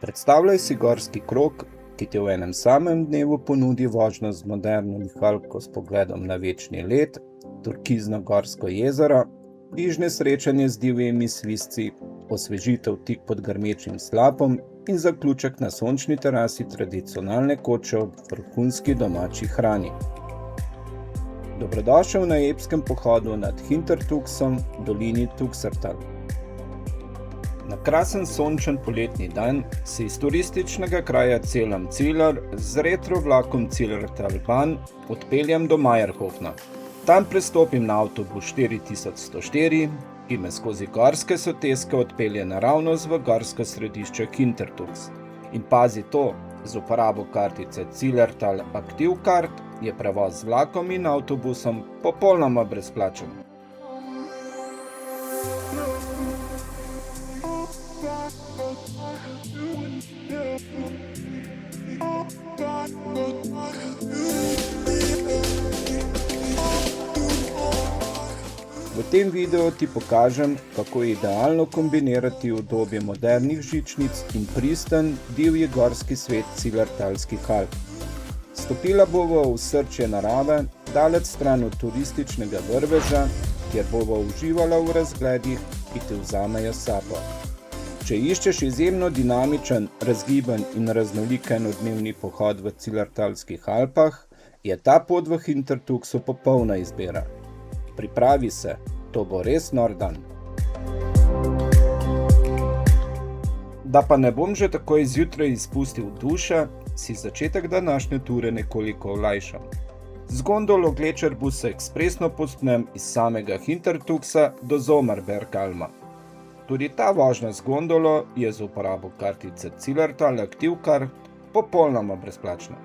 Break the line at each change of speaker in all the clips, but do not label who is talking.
Predstavljaj si gorski krog, ki ti v enem samem dnevu ponudi vožnjo z moderno nihalko s pogledom na večni led, turkizno gorsko jezero, bližnje srečanje z divjimi svizci, osvežitev tik pod grmečim slapom in zaključek na sončni terasi tradicionalne koče ob vrhunski domači hrani. Dobrodošel na epskem pohodu nad Hintertugsom v dolini Tugsertal. Na krasen sončen poletni dan se iz turističnega kraja Celam-Cilar z retro vlakom Cilartal-Bahn odpeljem do Mayerhofna. Tam prestopim na avtobus 4104, ki me skozi gorske soteske odpelje naravnost v gorsko središče Hintertugs. In pazi to, z uporabo kartice Cilartal Active Card je prevoz z vlakom in avtobusom popolnoma brezplačen. V tem videu ti pokažem, kako je idealno kombinirati udobje modernih žičnic in pristen divji gorski svet Cilartalskih Alp. Stopila bova v srčje narave, daleč stran od turističnega vrveža, kjer bova uživala v razgledih, ki te vzamejo sapo. Če iščeš izjemno dinamičen, razgiban in raznolik enodnevni pohod v Cilartalskih Alpah, je ta pot v Hintertugsu popolna izbira. Pripravi se, to bo res nor dan. Da pa ne bom že takoj zjutraj izpustil duše, si začetek današnje ture nekoliko olajšam. Z gondolo Gletscherbusa ekspresno pospnem iz samega Hintertugsa do Sommerbergalma. Tudi ta vožnja z gondolo je z uporabo kartice Cilartal Active Card popolnoma brezplačna.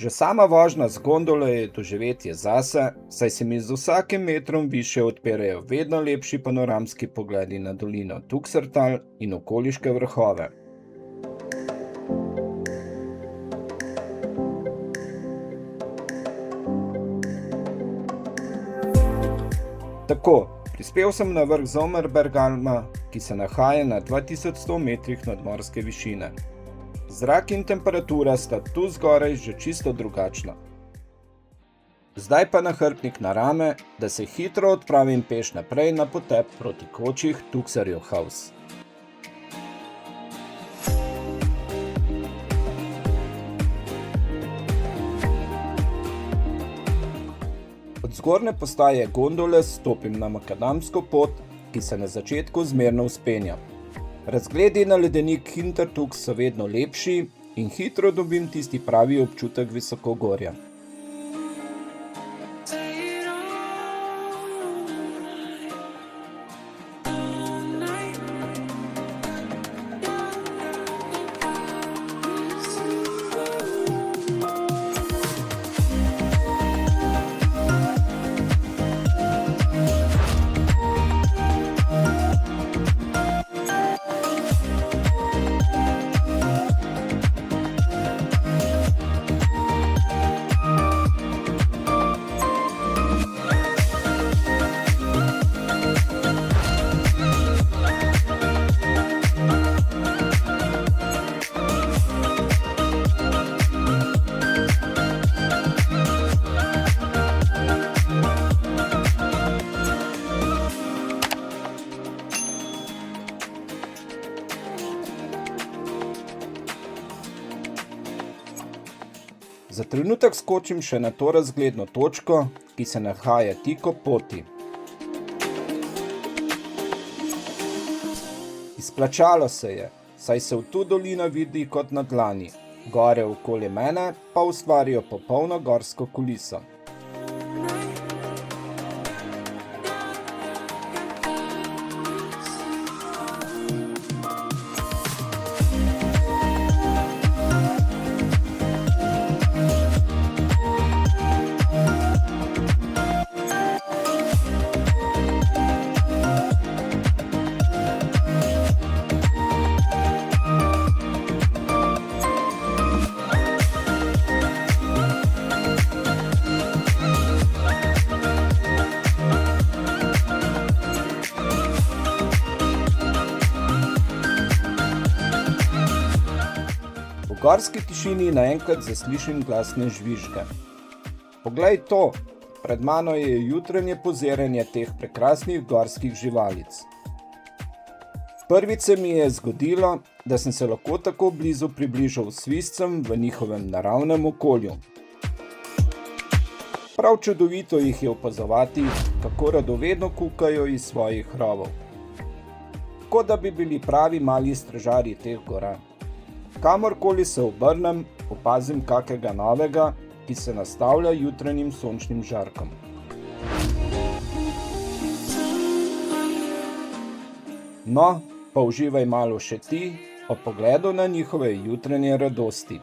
Že sama vožnja z gondolo je doživetje zase, saj se mi z vsakim metrom više odpirajo vedno lepši panoramski pogledi na dolino Tugsertal in okoliške vrhove. Tako, prispel sem na vrh Sommerbergalma, ki se nahaja na 2100 metrih nadmorske višine. Zrak in temperatura sta tu zgoraj že čisto drugačna. Zdaj pa nahrbtnik na rame, da se hitro odpravim peš naprej na potep proti kočih Tugserjohaus. Od zgornje postaje gondole stopim na makadamsko pot, ki se na začetku zmerno vzpenja. Razgledi na ledenik Hintertugs so vedno lepši in hitro dobim tisti pravi občutek visokogorja. Za trenutek skočim še na to razgledno točko, ki se nahaja tik ob poti. Izplačalo se je, saj se v tu dolino vidi kot na dlani, gore okoli mene pa ustvarijo popolno gorsko kuliso. V gorski tišini naenkrat zaslišim glasne žvižge. Poglej to, pred mano je jutranje poziranje teh prekrasnih gorskih živalic. Prvič se mi je zgodilo, da sem se lahko tako blizu približal svizcem v njihovem naravnem okolju. Prav čudovito jih je opazovati, kako radovedno kukajo iz svojih rovov. Kot da bi bili pravi mali stražarji teh gora. Kamorkoli se obrnem, opazim kakega novega, ki se nastavlja jutranjim sončnim žarkom. No, pa uživaj malo še ti ob pogledu na njihove jutranje radosti.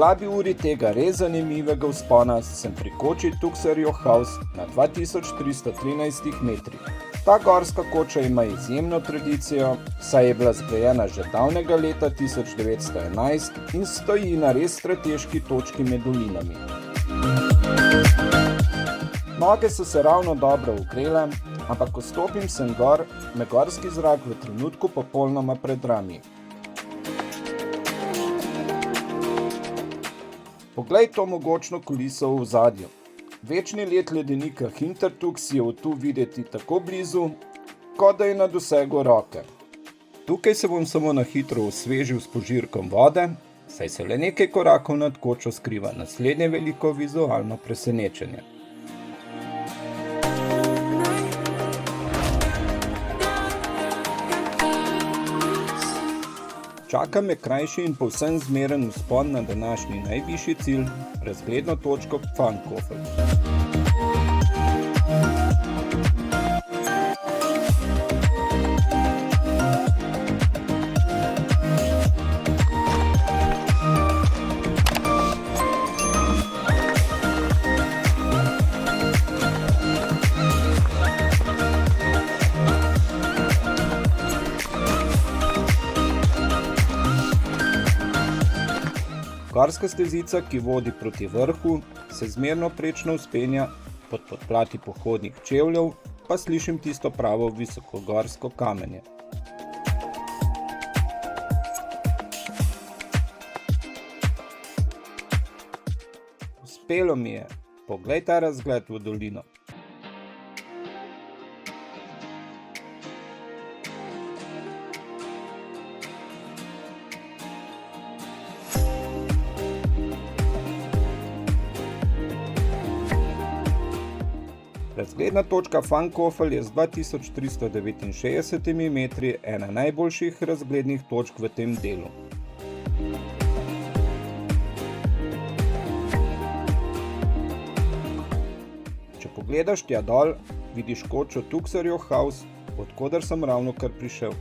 slabi uri tega res zanimivega vzpona sem pri koči Tuxerjo House na 2313 metrih. Ta gorska koča ima izjemno tradicijo, saj je bila zgrajena že davnega leta 1911 in stoji na res strateški točki med dolinami. Noge so se ravno dobro ogrele, ampak ko stopim sem gor, me gorski zrak v trenutku popolnoma predrami. Poglej to mogočno kuliso v ozadju. Večni led ledenika Hintertux je od tu videti tako blizu, kot da je na dosegu roke. Tukaj se bom samo na hitro osvežil s požirkom vode, saj se le nekaj korakov nad kočo skriva naslednje veliko vizualno presenečenje. Čaka me krajši in povsem zmeren vzpon na današnji najvišji cilj, razgledno točko Pfannenkofen. Gorska stezica, ki vodi proti vrhu, se zmerno prečno vzpenja, pod podplati pohodnih čevljev pa slišim tisto pravo visokogorsko kamenje. Uspelo mi je, poglej ta razgled v dolino. Razgledna točka Pfannenkofen je z 2369 metri ena najboljših razglednih točk v tem delu. Če pogledaš tja dol, vidiš kočo Tuxerjoch Haus, odkoder sem ravnokar prišel.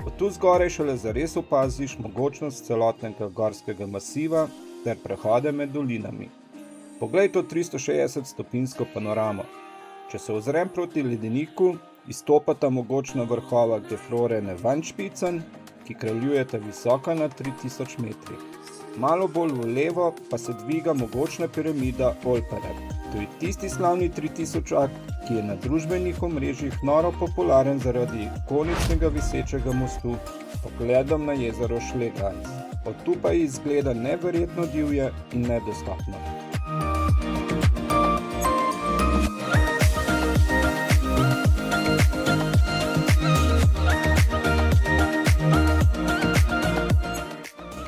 Od tu zgoraj šele zares opaziš mogočnost celotnega gorskega masiva ter prehode med dolinami. Poglej to 360-stopinjsko panoramo. Če se ozrem proti ledeniku, izstopata mogočna vrhova Gefrorene Wandspitzen, ki kraljujeta visoka na 3000 metrih. Malo bolj v levo pa se dviga mogočna piramida Olpereb. To je tisti slavni 3000-ak, ki je na družbenih omrežjih noro popularen zaradi ikoničnega visečega mostu s pogledom na jezero Schlegeis. Od tu pa izgleda neverjetno divje in nedostopno.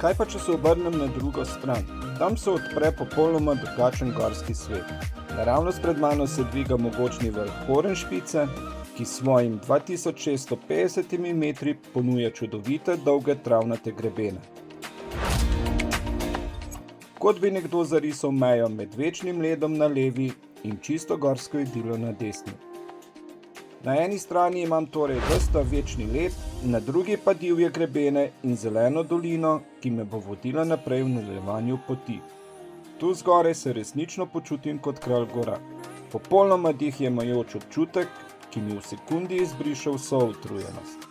Kaj pa, če se obrnem na drugo stran? Tam se odpre popolnoma drugačen gorski svet. Naravnost pred mano se dviga mogočni vrh Horenspitze, ki s svojim 2650 metri ponuja čudovite dolge travnate grebene. Kot bi nekdo zarisal mejo med večnim ledom na levi in čisto gorsko idilo na desni. Na eni strani imam torej ves ta večni led, na drugi pa divje grebene in zeleno dolino, ki me bo vodila naprej v nadaljevanju poti. Tu zgoraj se resnično počutim kot kralj gora. Popolnoma dih jemajoč občutek, ki mi v sekundi izbriše vso utrujenost.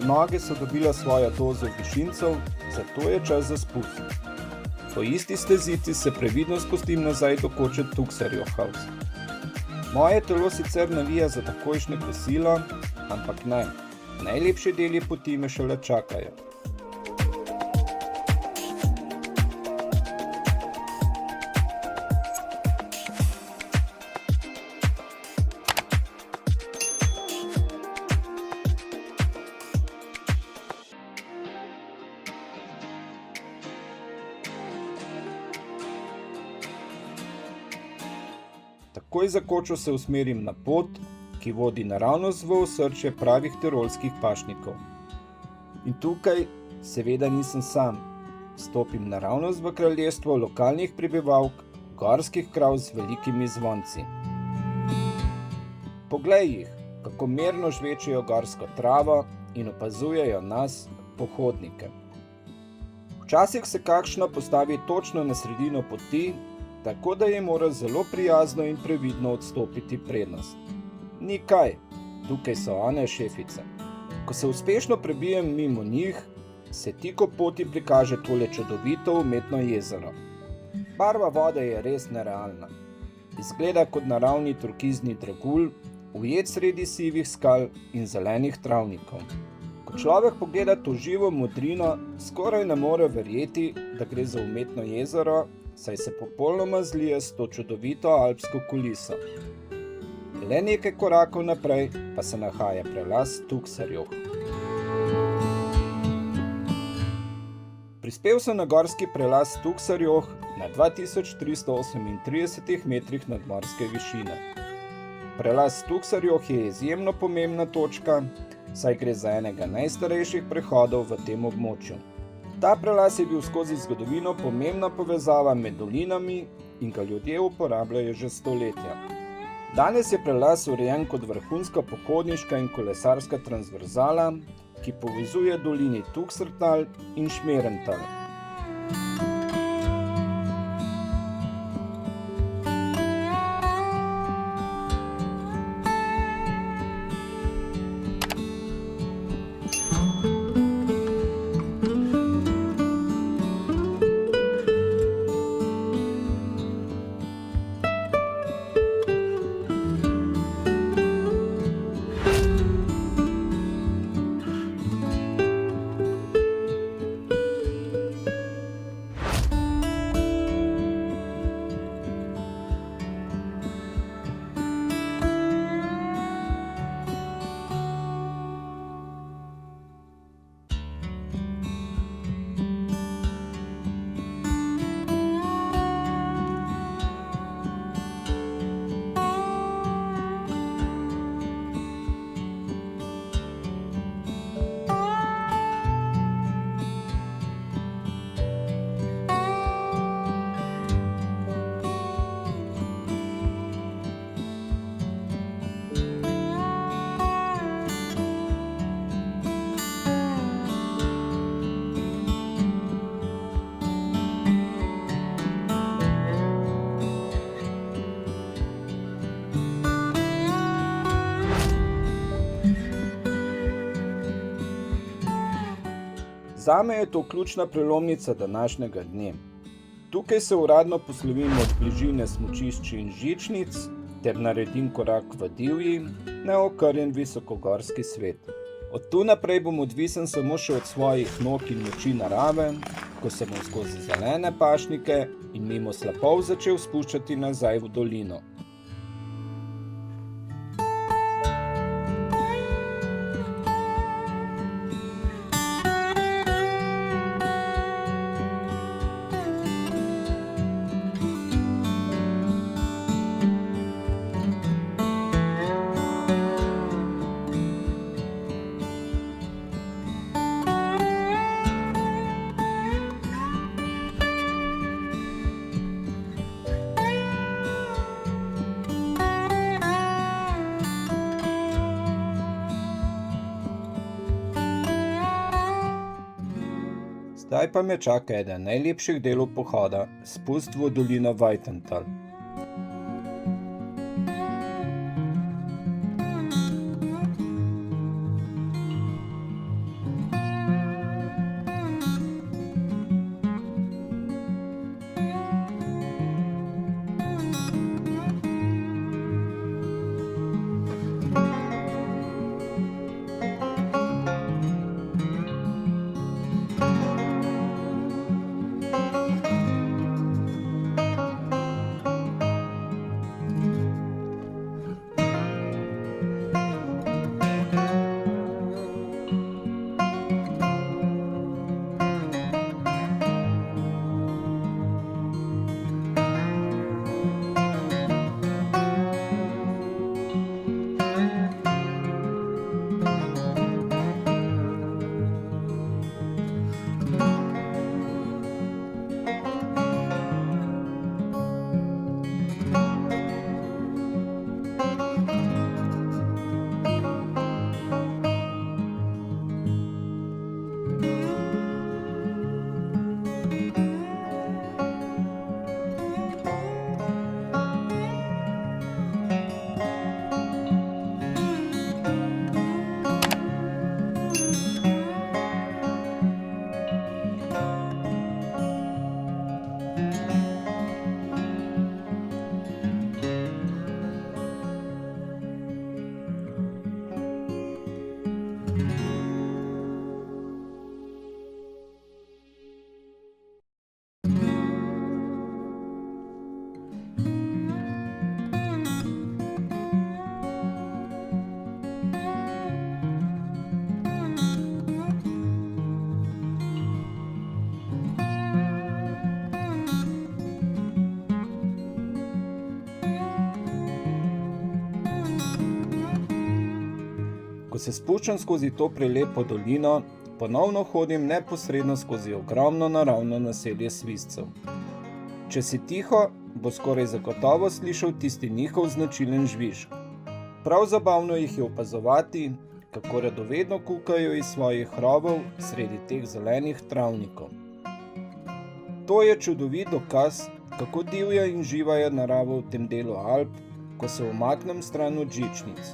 Noge so dobila svojo dozo višincev, zato je čas za spust. Po isti stezici se previdno spustim nazaj do koče Tuxerjoch Haus. Moje telo sicer navija za takojšnje kosilo, ampak ne, najlepši deli poti me šele čakajo. Takoj za kočo se usmerim na pot, ki vodi naravnost v osrčje pravih tirolskih pašnikov. In tukaj seveda nisem sam. stopim naravnost v kraljestvo lokalnih prebivalk, gorskih krav z velikimi zvonci. Poglej jih, kako mirno žvečejo gorsko travo in opazujejo nas, pohodnike. Včasih se kakšna postavi točno na sredino poti, tako da ji mora zelo prijazno in previdno odstopiti prednost. Ni kaj, tukaj so one šefice. Ko se uspešno prebijem mimo njih, se tik ob poti prikaže tole čudovito umetno jezero. Barva vode je res nerealna. Izgleda kot naravni turkizni dragulj, ujet sredi sivih skal in zelenih travnikov. Ko človek pogleda to živo modrino, skoraj ne more verjeti, da gre za umetno jezero, saj se popolnoma zlije s to čudovito alpsko kuliso. Le nekaj korakov naprej pa se nahaja prelaz Tuksarjoh. Prispel sem na gorski prelaz Tuksarjoh na 2338 metrih nadmorske višine. Prelaz Tuksarjoh je izjemno pomembna točka, saj gre za enega najstarejših prehodov v tem območju. Ta prelaz je bil skozi zgodovino pomembna povezava med dolinami in ga ljudje uporabljajo že stoletja. Danes je prelaz urejen kot vrhunska pohodniška in kolesarska transverzala, ki povezuje dolini Tuksrtal in Šmerental. Zame je to ključna prelomnica današnjega dne. Tukaj se uradno poslovim od bližine smučišč in žičnic ter naredim korak v divji, neokrnjen visokogorski svet. Od tu naprej bom odvisen samo še od svojih nog in moči narave, ko se bom skozi zelene pašnike in mimo slapov začel spuščati nazaj v dolino. Zdaj pa me čaka eden najlepših delov pohoda, spust v dolino Vajtental. Ko se spuščam skozi to prelepo dolino, ponovno hodim neposredno skozi ogromno naravno naselje svizcev. Če si tiho, bo skoraj zagotovo slišal tisti njihov značilen žvižg. Prav zabavno jih je opazovati, kako radovedno kukajo iz svojih rovov sredi teh zelenih travnikov. To je čudovit dokaz, kako divja in živa je narava v tem delu Alp, ko se umaknem stran od žičnic.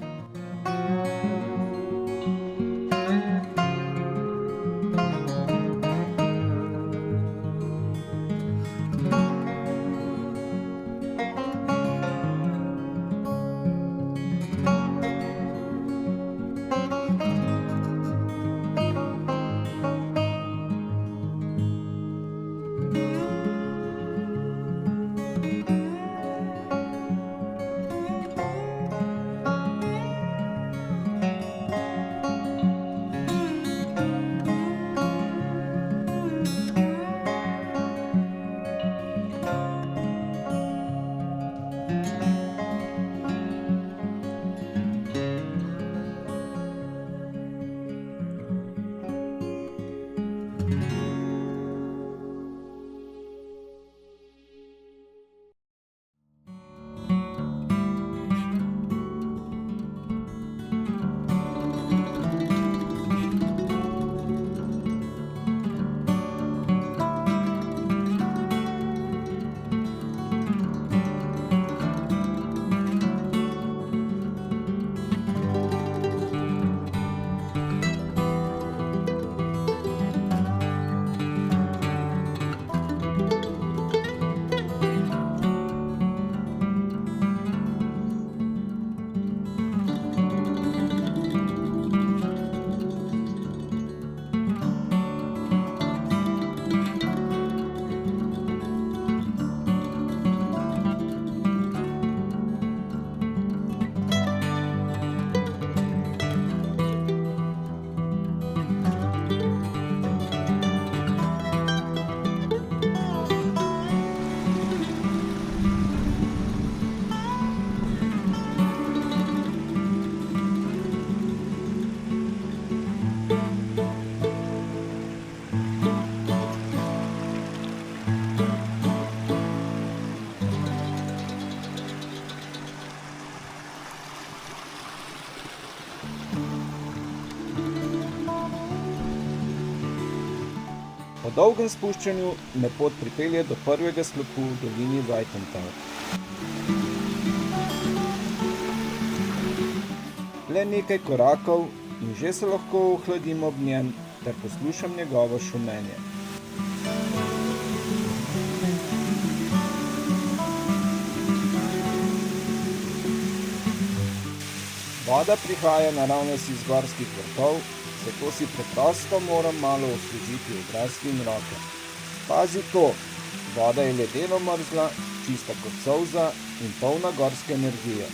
Po dolgem spuščanju me pot pripelje do prvega slopu v dolini Vajtental. Le nekaj korakov in že se lahko ohladim ob njem ter poslušam njegovo šumenje. Voda prihaja naravnost iz gorskih vrtov, zato si preprosto moram malo osvežiti obraz in roke. Pazi to, voda je ledeno mrzla, čista kot solza in polna gorske energije.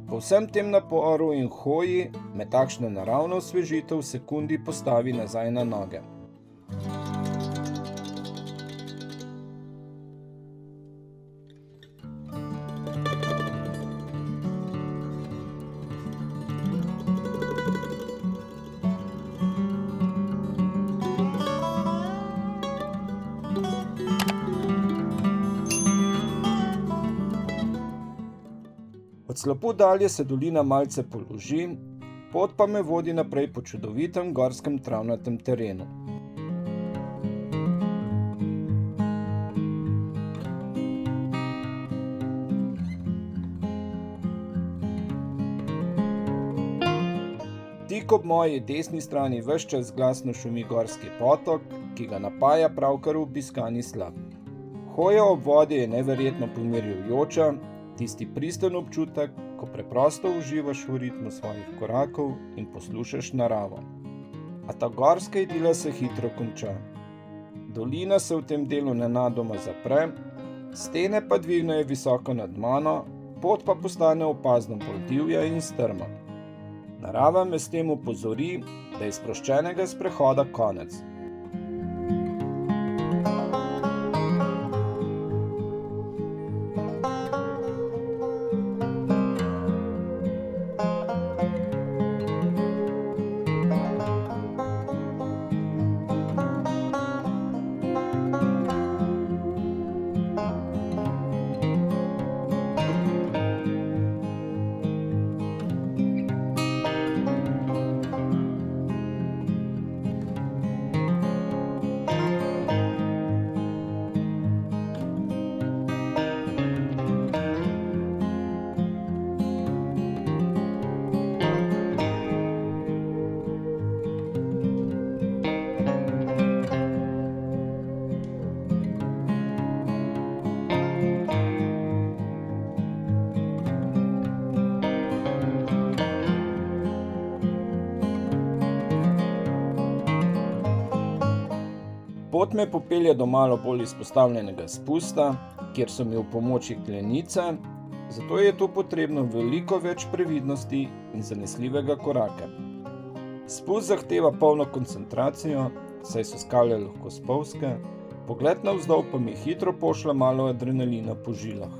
Po vsem tem naporu in hoji me takšna naravna osvežitev v sekundi postavi nazaj na noge. Od slopu dalje se dolina malce položi, pot pa me vodi naprej po čudovitem gorskem travnatem terenu. Tik ob moji desni strani ves čas glasno šumi gorski potok, ki ga napaja pravkar obiskani slap. Hoja ob vodi je neverjetno pomirjujoča, tisti pristen občutek, ko preprosto uživaš v ritmu svojih korakov in poslušaš naravo. A ta gorska idila se hitro konča. Dolina se v tem delu nenadoma zapre, stene pa dvignejo visoko nad mano, pot pa postane opazno bolj divja in strma. Narava me s tem opozori, da je sproščenega sprehoda konec. Pot me popelje do malo bolj izpostavljenega spusta, kjer so mi v pomoči klenice, zato je tu potrebno veliko več previdnosti in zanesljivega koraka. Spust zahteva polno koncentracijo, saj so skale lahko spolzke, pogled navzdol pa mi hitro pošlje malo adrenalina po žilah.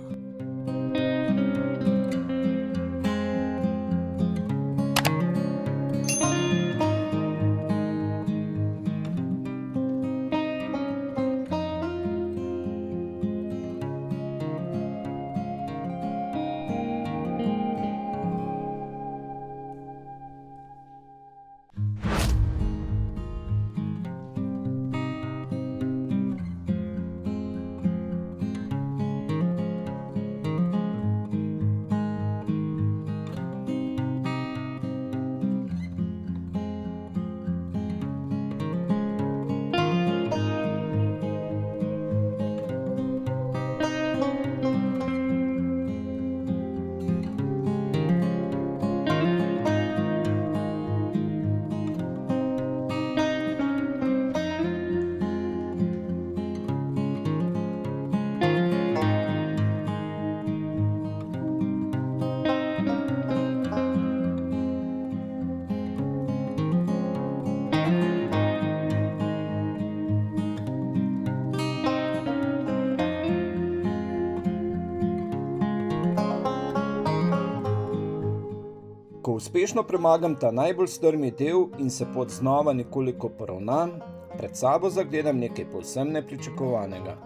Ko uspešno premagam ta najbolj strmi del in se pot znova nekoliko poravna, pred sabo zagledam nekaj povsem nepričakovanega.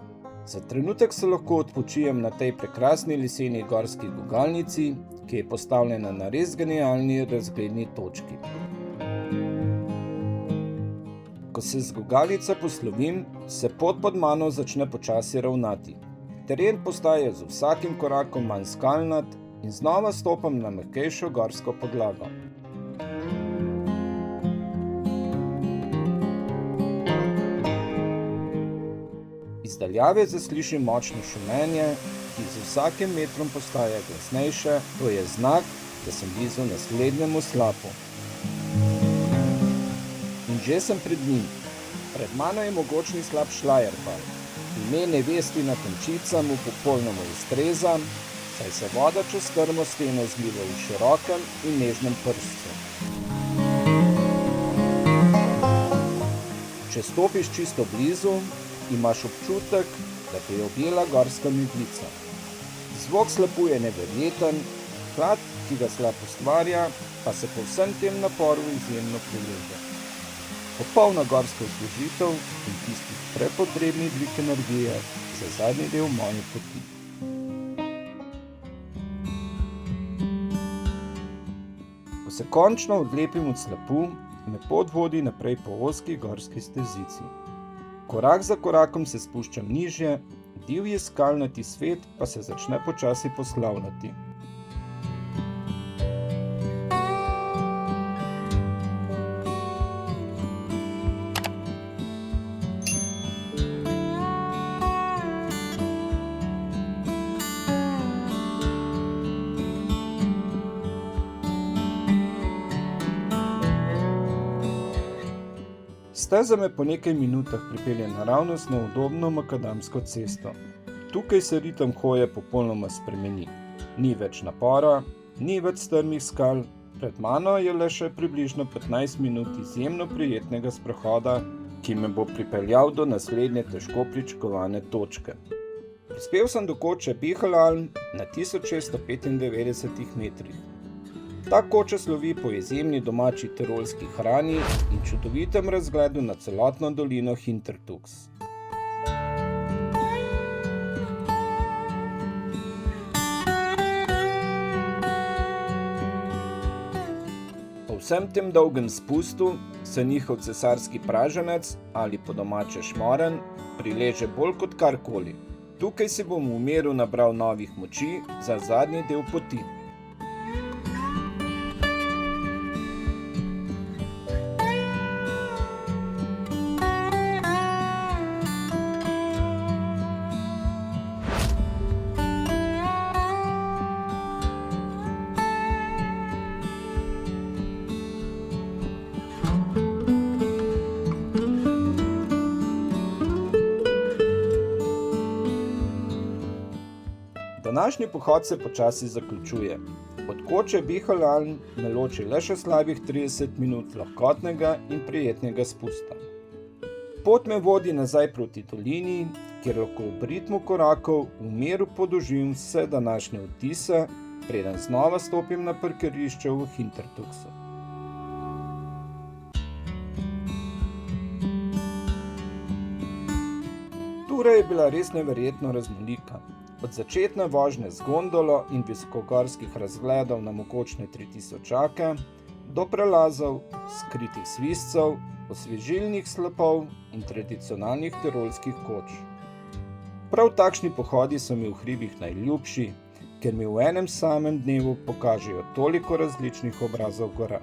Za trenutek se lahko odpočijem na tej prekrasni leseni gorski gugalnici, ki je postavljena na res genialni razgledni točki. Ko se z gugalnice poslovim, se pot pod mano začne počasi ravnati. Teren postaja z vsakim korakom manj skalnat in znova stopam na mehkejšo gorsko podlago. Iz daljave zaslišim močno šumenje, ki z vsakim metrom postaja glasnejše, to je znak, da sem blizu naslednjemu slapu. In že sem pred njim. Pred mano je mogočni slap Schleierfall. Ime nevestina končica mu popolnoma ustreza, saj se voda čez strmo steno zliva v širokem in nežnem prstcu. Če stopiš čisto blizu, imaš občutek, da te je objela gorska meglica. Zvok slapu je neverjeten, hlad, ki ga slap ustvarja, pa se po vsem tem naporu izjemno prileže. Popolna gorska osvežitev in tisti prepotrebni dvig energije za zadnji del moje poti. Ko se končno odlepim od slapu, me pot vodi naprej po ozki gorski stezici. Korak za korakom se spuščam nižje, divji skalnati svet pa se začne počasi poslavljati. Steza me po nekaj minutah pripelje naravnost na udobno makadamsko cesto. Tukaj se ritem hoje popolnoma spremeni. Ni več napora, ni več strmih skal, pred mano je le še približno 15 minut izjemno prijetnega sprehoda, ki me bo pripeljal do naslednje težko pričakovane točke. Prispel sem do koče Bihalalm na 1695 metrih. Ta koča slovi po izjemni domači tirolski hrani in čudovitem razgledu na celotno dolino Hintertux. Po vsem tem dolgem spustu se njihov cesarski praženec ali po domače šmoren prileže bolj kot karkoli. Tukaj si bom v miru nabral novih moči za zadnji del poti. Današnji pohod se počasi zaključuje. Od koče Bihalan me loči le še slabih 30 minut lahkotnega in prijetnega spusta. Pot me vodi nazaj proti dolini, kjer lahko v ritmu korakov v miru podoživim vse današnje vtise, preden znova stopim na parkirišče v Hintertux. Tura je bila res neverjetno raznolika. Od začetne vožnje z gondolo in visokogorskih razgledov na mogočne 3000-ake, do prelazov, skritih svizcev, osvežilnih slapov in tradicionalnih tirolskih koč. Prav takšni pohodi so mi v hribih najljubši, ker mi v enem samem dnevu pokažejo toliko različnih obrazov gora.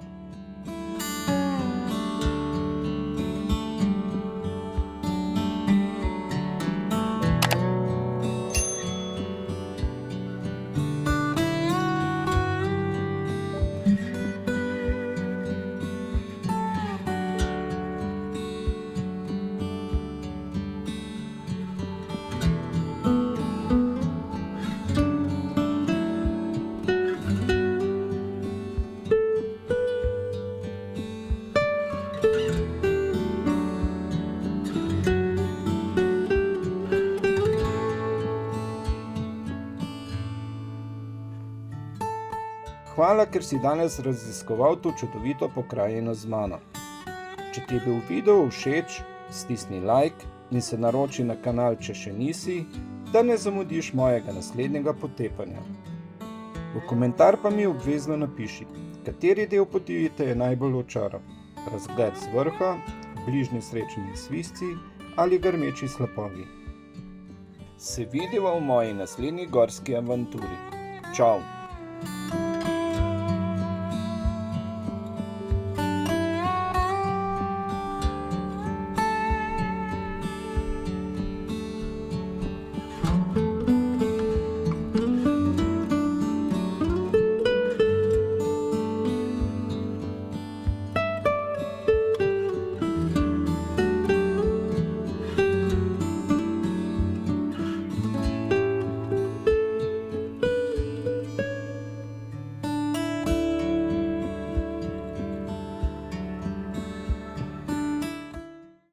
Hvala, ker si danes raziskoval to čudovito pokrajino z mano. Če ti je bil video všeč, stisni like in se naroči na kanal, če še nisi, da ne zamudiš mojega naslednjega potepanja. V komentar pa mi obvezno napiši, kateri del poti te je najbolj očaral. Razgled z vrha, bližnji srečni svizci ali grmeči slapovi. Se vidiva v moji naslednji gorski avanturi. Čau!